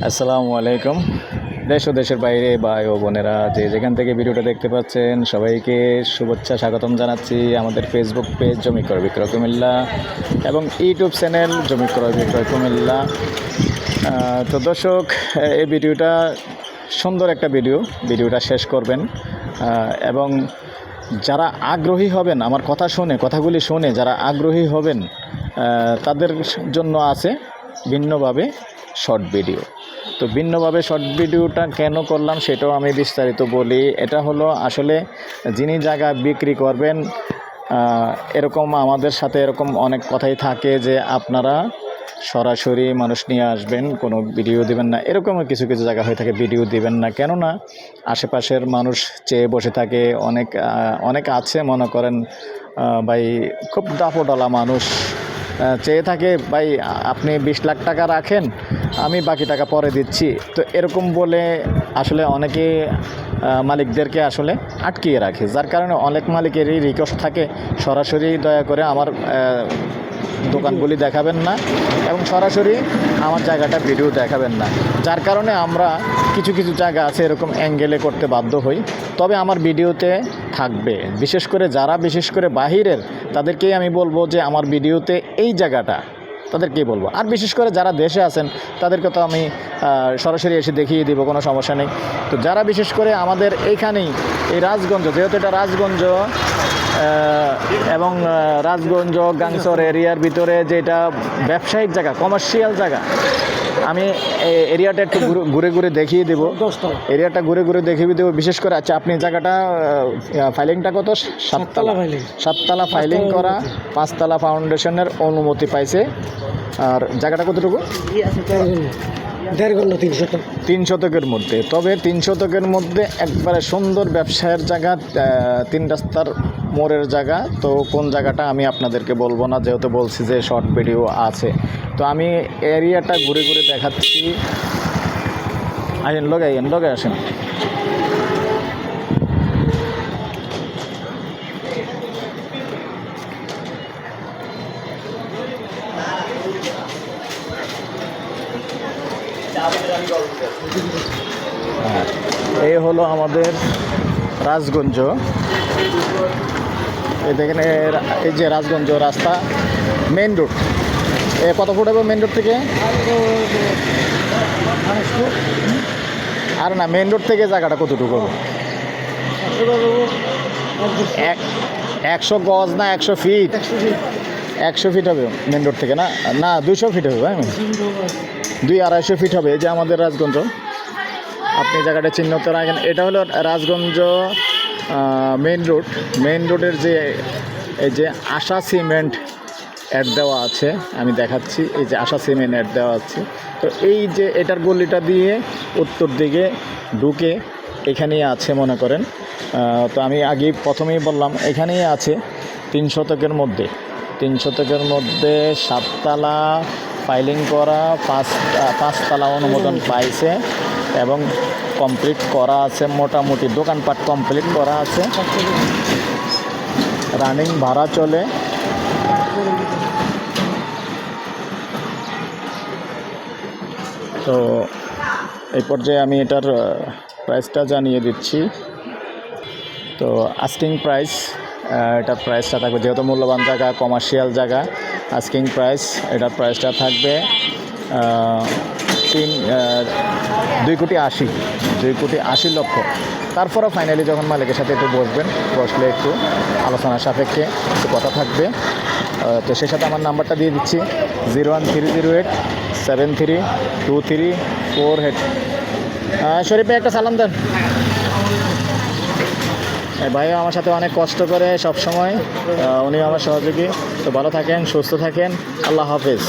আসসালামু আলাইকুম। দেশ ও দেশের বাইরে ভাই ও বোনেরা যে যেখান থেকে ভিডিওটা দেখতে পাচ্ছেন সবাইকে শুভেচ্ছা স্বাগতম জানাচ্ছি আমাদের ফেসবুক পেজ জমি ক্রয় বিক্রয় কুমিল্লা এবং ইউটিউব চ্যানেল জমি ক্রয় বিক্রয় কুমিল্লা। তো দর্শক, এই ভিডিওটা সুন্দর একটা ভিডিওটা শেষ করবেন এবং যারা আগ্রহী হবেন আমার কথাগুলি শুনে যারা আগ্রহী হবেন তাদের জন্য আছে ভিন্নভাবে শর্ট ভিডিও। তো ভিন্নভাবে শর্ট ভিডিওটা কেন করলাম সেটাও আমি বিস্তারিত বলি। এটা হলো আসলে যিনি জায়গা বিক্রি করবেন, এরকম আমাদের সাথে এরকম অনেক কথাই থাকে যে আপনারা সরাসরি মানুষ নিয়ে আসবেন, কোনো ভিডিও দিবেন না। এরকমও কিছু কিছু জায়গা হয়ে থাকে ভিডিও দিবেন না, কেননা আশেপাশের মানুষ চেয়ে বসে থাকে। অনেক আছে মনে করেন ভাই খুব দাপটওয়ালা মানুষ চেয়ে থাকে, ভাই আপনি 20 লাখ টাকা রাখেন, আমি বাকি টাকা পরে দিচ্ছি। তো এরকম বলে আসলে অনেকে মালিকদেরকে আসলে আটকিয়ে রাখে, যার কারণে অনেক মালিকেরই রিকোয়েস্ট থাকে সরাসরি দয়া করে আমার দোকানগুলি দেখাবেন না এবং সরাসরি আমার জায়গাটা ভিডিও দেখাবেন না। যার কারণে আমরা কিছু কিছু জায়গা আছে এরকম অ্যাঙ্গেলে করতে বাধ্য হই। তবে আমার ভিডিওতে থাকবে, বিশেষ করে বাহিরের তাদেরকেই আমি বলবো যে আমার ভিডিওতে এই জায়গাটা তাদেরকেই বলবো। আর বিশেষ করে যারা দেশে আছেন তাদেরকে তো আমি সরাসরি এসে দেখিয়ে দিব, কোনো সমস্যা নেই। তো যারা বিশেষ করে আমাদের এইখানেই এই রাজগঞ্জ, যেহেতু এটা রাজগঞ্জ এবং রাজগঞ্জ গাংচর এরিয়ার ভিতরে যেটা ব্যবসায়িক জায়গা, কমার্শিয়াল জায়গা, আমি এরিয়াটা একটু ঘুরে ঘুরে দেখিয়ে দেবো। এরিয়াটা ঘুরে ঘুরে দেখিয়ে দেবো। বিশেষ করে আচ্ছা, আপনি জায়গাটা ফাইলিংটা কত? সাততলা ফাইলিং করা, 5 তলা ফাউন্ডেশনের অনুমতি পাইছে। আর জায়গাটা কতটুকু? 3 শতকের মধ্যে। তবে 3 শতকের মধ্যে একবারে সুন্দর ব্যবসায়ের জায়গা, 3 রাস্তার মোড়ের জায়গা। তো কোন জায়গাটা আমি আপনাদেরকে বলবো না, যেহেতু বলছি যে শর্ট ভিডিও আছে। তো আমি এরিয়াটা ঘুরে ঘুরে দেখাচ্ছি। লগে আসেন। এই হলো আমাদের রাজগঞ্জ। এই দেখেন, এই যে রাজগঞ্জ রাস্তা, মেইন রোড। কত ফুট হবে মেইন রোড থেকে? আর না, মেইন রোড থেকে জায়গাটা কতটুকু হবে? 100 গজ না 100 ফিট? 100 ফিট হবে মেইন রোড থেকে। না 200 ফিট হবে ভাই, 200-250 ফিট হবে। এই যে আমাদের রাজগঞ্জ, আপনি জায়গাটা চিহ্নিত রাখেন। এটা হলো রাজগঞ্জ মেইন রোডের যে এই যে আশা সিমেন্ট অ্যাড দেওয়া আছে, আমি দেখাচ্ছি। এই যে আশা সিমেন্ট অ্যাড দেওয়া আছে। তো এই যে এটার গলিটা দিয়ে উত্তর দিকে ঢুকে এখানেই আছে মনে করেন। তো আমি প্রথমেই বললাম এখানেই আছে 3 শতকের মধ্যে 7 তলা ফাইলিং করা, 5 তলা অনুমোদন পাইছে এবং কমপ্লিট করা আছে। মোটামুটি দোকানপাট কমপ্লিট করা আছে, রানিং ভাড়া চলে। তো এই পর্যায়ে আমি এটার প্রাইসটা জানিয়ে দিচ্ছি। তো আস্কিং প্রাইস, এটার প্রাইসটা থাকবে, যেহেতু মূল্যবান জায়গা, কমার্শিয়াল জায়গা, আস্কিং প্রাইস এটার প্রাইসটা থাকবে 2,80,00,000। তারপরে ফাইনালি যখন মালিকের সাথে একটু বসলে একটু আলোচনা সাপেক্ষে একটু কথা থাকবে। তো সেই সাথে আমার নাম্বারটা দিয়ে দিচ্ছি, 01308732348। শরীফে একটা সালাম দেন। ভাইও আমার সাথে অনেক কষ্ট করে সব সময়, উনিও আমার সহযোগী। তো ভালো থাকেন, সুস্থ থাকেন, আল্লাহ হাফেজ।